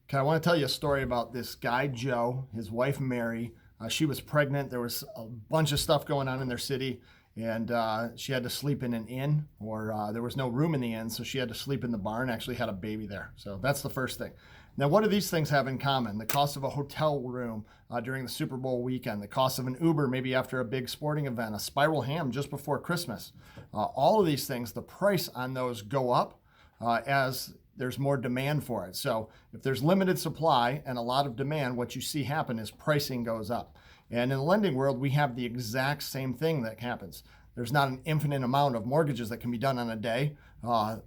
Okay, I want to tell you a story about this guy, Joe, his wife, Mary. She was pregnant. There was a bunch of stuff going on in their city, and she had to sleep in an inn, or there was no room in the inn, so she had to sleep in the barn, actually had a baby there. So that's the first thing. Now, what do these things have in common? The cost of a hotel room during the Super Bowl weekend, the cost of an Uber maybe after a big sporting event, a spiral ham just before Christmas. All of these things, the price on those go up as there's more demand for it. So if there's limited supply and a lot of demand, what you see happen is pricing goes up. And in the lending world, we have the exact same thing that happens. There's not an infinite amount of mortgages that can be done on a day.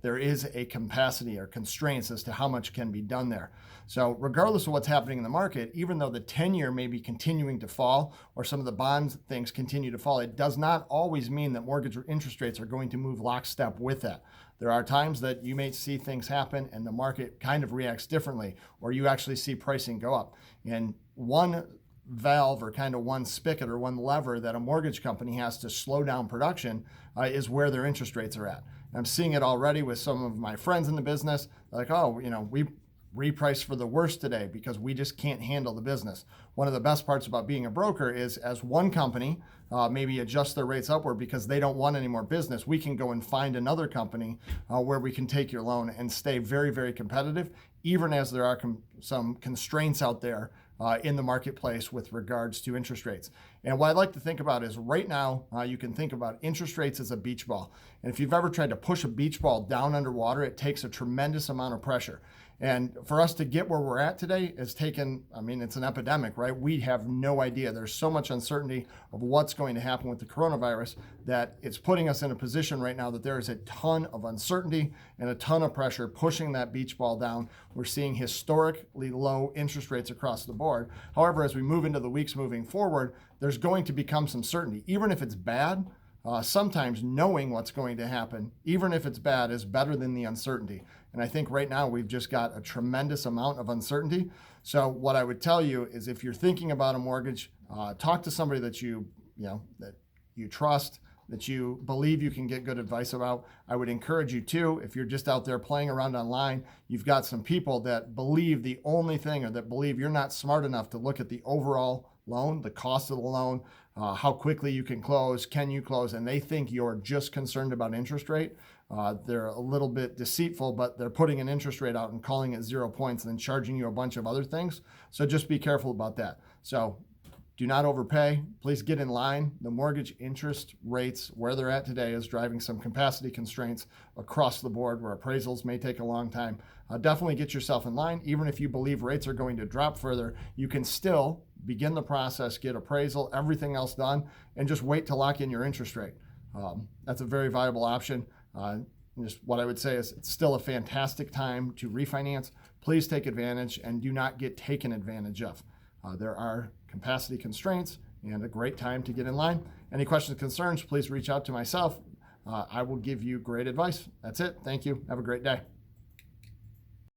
There is a capacity or constraints as to how much can be done there. So regardless of what's happening in the market, even though the 10-year may be continuing to fall or some of the bond things continue to fall, it does not always mean that mortgage interest rates are going to move lockstep with that. There are times that you may see things happen and the market kind of reacts differently, or you actually see pricing go up. And one valve or kind of one spigot or one lever that a mortgage company has to slow down production is where their interest rates are at. I'm seeing it already with some of my friends in the business. They're like, oh, we reprice for the worst today because we just can't handle the business. One of the best parts about being a broker is as one company maybe adjust their rates upward because they don't want any more business, we can go and find another company where we can take your loan and stay very, very competitive, even as there are some constraints out there in the marketplace with regards to interest rates. And what I'd like to think about is right now, you can think about interest rates as a beach ball. And if you've ever tried to push a beach ball down underwater, it takes a tremendous amount of pressure. And for us to get where we're at today is taken, it's an epidemic, right? We have no idea. There's so much uncertainty of what's going to happen with the coronavirus that it's putting us in a position right now that there is a ton of uncertainty and a ton of pressure pushing that beach ball down. We're seeing historically low interest rates across the board. However, as we move into the weeks moving forward, there's going to become some certainty. Even if it's bad, sometimes knowing what's going to happen, even if it's bad, is better than the uncertainty. And I think right now we've just got a tremendous amount of uncertainty. So what I would tell you is if you're thinking about a mortgage, talk to somebody that you trust, that you believe you can get good advice about. I would encourage you to, if you're just out there playing around online, you've got some people that believe the only thing, or that believe you're not smart enough to look at the overall loan, the cost of the loan, how quickly you can close, can you close, and they think you're just concerned about interest rate. They're a little bit deceitful, but they're putting an interest rate out and calling it 0 points and then charging you a bunch of other things. So just be careful about that. So do not overpay. Please get in line. The mortgage interest rates, where they're at today, is driving some capacity constraints across the board where appraisals may take a long time. Definitely get yourself in line. Even if you believe rates are going to drop further, you can still begin the process, get appraisal, everything else done, and just wait to lock in your interest rate. That's a very viable option. Just what I would say is it's still a fantastic time to refinance. Please take advantage and do not get taken advantage of. There are capacity constraints and a great time to get in line. Any questions, concerns, please reach out to myself. I will give you great advice. That's it. Thank you. Have a great day.